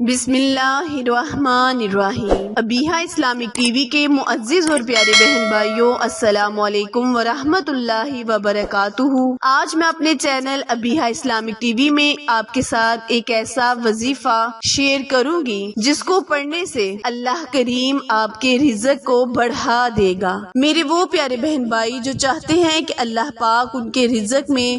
بسم اللہ الرحمن الرحیم۔ ابیہا اسلامک ٹی وی کے معزز اور پیارے بہن بھائیوں، السلام علیکم ورحمۃ اللہ وبرکاتہ۔ آج میں اپنے channel Abiha Islamic T V میں آپ کے ساتھ ایک ایسا وظیفہ شیئر کروں گی جس کو پڑھنے سے اللہ کریم آپ کے رزق کو بڑھا دے گا۔ میرے وہ پیارے بہن بھائی جو چاہتے ہیں کہ اللہ پاک ان کے رزق میں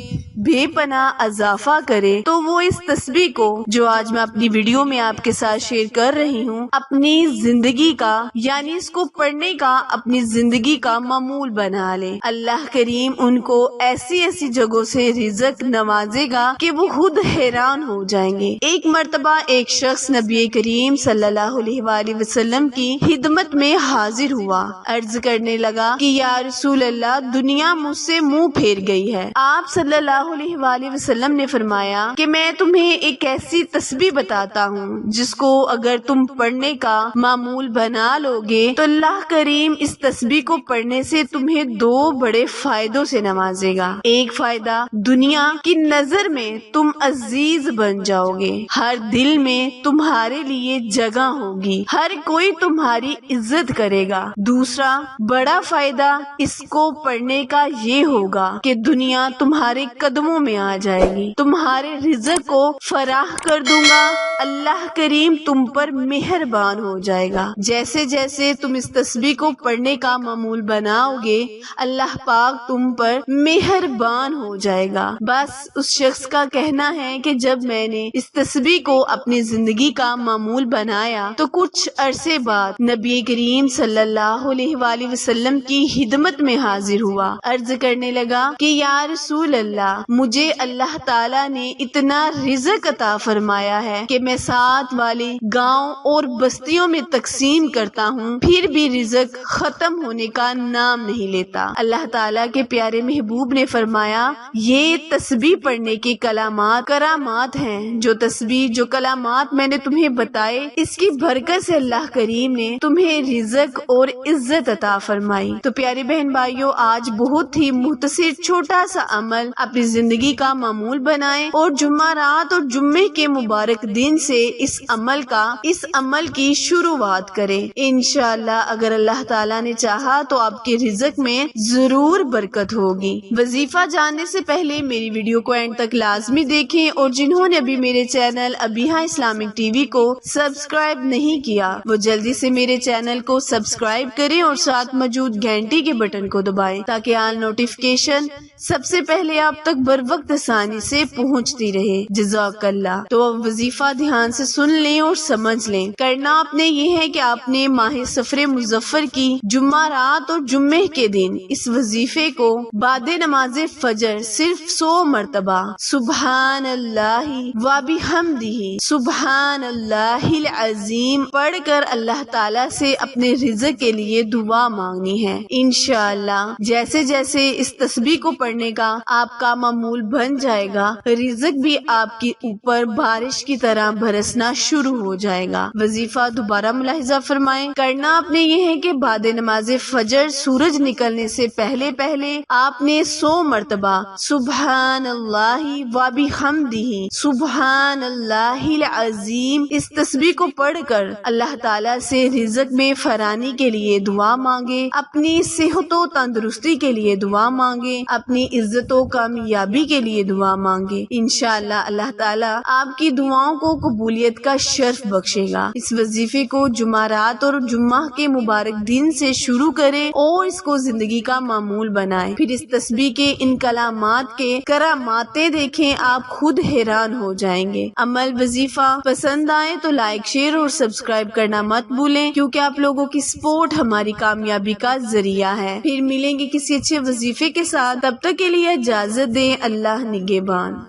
بے پناہ اضافہ کرے، تو وہ اس تسبیح کو جو آج میں اپنی ویڈیو میں آپ کے ساتھ شیئر کر رہی ہوں، اپنی زندگی کا یعنی اس کو پڑھنے کا اپنی زندگی کا معمول بنا لے۔ اللہ کریم ان کو ایسی ایسی جگہوں سے رزق نوازے گا کہ وہ خود حیران ہو جائیں گے۔ ایک مرتبہ ایک شخص نبی کریم صلی اللہ علیہ وآلہ وسلم کی خدمت میں حاضر ہوا، عرض کرنے لگا کہ یا رسول اللہ، دنیا مجھ سے منہ پھیر گئی ہے۔ آپ صلی اللہ علیہ وآلہ وسلم نے فرمایا کہ میں تمہیں ایک ایسی تسبیح بتاتا ہوں جس کو اگر تم پڑھنے کا معمول بنا لو گے تو اللہ کریم اس تسبیح کو پڑھنے سے تمہیں دو بڑے فائدوں سے نوازے گا۔ ایک فائدہ، دنیا کی نظر میں تم عزیز بن جاؤ گے، ہر دل میں تمہارے لیے جگہ ہوگی، ہر کوئی تمہاری عزت کرے گا۔ دوسرا بڑا فائدہ اس کو پڑھنے کا یہ ہوگا کہ دنیا تمہارے قدموں میں آ جائے گی، تمہارے رزق کو فراہ کر دوں گا، اللہ کریم تم پر مہربان ہو جائے گا۔ جیسے جیسے تم اس تسبیح کو پڑھنے کا معمول بناؤ گے، اللہ پاک تم پر مہربان ہو جائے گا۔ بس اس شخص کا کہنا ہے کہ جب میں نے اس تسبیح کو اپنی زندگی کا معمول بنایا تو کچھ عرصے بعد نبی کریم صلی اللہ علیہ وآلہ وسلم کی خدمت میں حاضر ہوا، عرض کرنے لگا کہ یا رسول اللہ، مجھے اللہ تعالیٰ نے اتنا رزق عطا فرمایا ہے کہ میں ساتھ والے گاؤں اور بستیوں میں تقسیم کرتا ہوں، پھر بھی رزق ختم ہونے کا نام نہیں لیتا۔ اللہ تعالیٰ کے پیارے محبوب نے فرمایا، یہ تسبیح پڑھنے کے کلمات کرامات ہیں۔ جو تسبیح جو کلمات میں نے تمہیں بتائے، اس کی برکت سے اللہ کریم نے تمہیں رزق اور عزت عطا فرمائی۔ تو پیارے بہن بھائیوں، آج بہت ہی مختصر چھوٹا سا عمل اپنی زندگی کا معمول بنائیں اور جمعرات اور جمعے کے مبارک دن سے اس عمل کی شروعات کریں۔ انشاءاللہ اگر اللہ تعالیٰ نے چاہا تو آپ کے رزق میں ضرور برکت ہوگی۔ وظیفہ جاننے سے پہلے میری ویڈیو کو اینڈ تک لازمی دیکھیں، اور جنہوں نے ابھی میرے channel Abiha Islamic T V کو سبسکرائب نہیں کیا، وہ جلدی سے میرے چینل کو سبسکرائب کریں اور ساتھ موجود گھنٹی کے بٹن کو دبائیں تاکہ آل نوٹیفیکیشن سب سے پہلے آپ تک بر وقت آسانی سے پہنچتی رہے۔ جزاک اللہ۔ تو اب وظیفہ دھیان سے سن لیں اور سمجھ لیں۔ کرنا آپ نے یہ ہے کہ آپ نے ماہ سفر مظفر کی جمعرات اور جمعے کے دن اس وظیفے کو بعد نماز فجر صرف 100 مرتبہ سبحان اللہ و بحمدہ سبحان اللہ العظیم پڑھ کر اللہ تعالیٰ سے اپنے رزق کے لیے دعا مانگنی ہے۔ انشاءاللہ جیسے جیسے اس تسبیح کو پڑھنے کا آپ کا معمول بن جائے گا، رزق بھی آپ کے اوپر بارش کی طرح برسنا شروع ہو جائے گا۔ وظیفہ دوبارہ ملاحظہ فرمائیں۔ کرنا آپ نے یہ ہے کہ بعد نماز فجر سورج نکلنے سے پہلے آپ نے 100 مرتبہ سبحان اللہ و بحمدہ سبحان اللہ العظیم اس تسبیح کو پڑھ کر اللہ تعالیٰ سے رزق میں فراانی کے لیے دعا مانگے، اپنی صحت و تندرستی کے لیے دعا مانگے، اپنی عزت و کامیابی کے لیے دعا مانگے۔ انشاءاللہ اللہ تعالیٰ آپ کی دعاؤں کو قبولیت کا شرف بخشے گا۔ اس وظیفے کو جمعرات اور جمعہ کے مبارک دن سے شروع کریں اور اس کو زندگی کا معمول بنائیں، پھر اس تسبیح کے ان کلمات کے کراماتیں دیکھیں، آپ خود حیران ہو جائیں گے۔ عمل وظیفہ پسند آئے تو لائک، شیئر اور سبسکرائب کرنا مت بھولیں، کیونکہ آپ لوگوں کی سپورٹ ہماری کامیابی کا ذریعہ ہے۔ پھر ملیں گے کسی اچھے وظیفے کے ساتھ، تب تک کے لیے اجازت دیں۔ اللہ نگہبان۔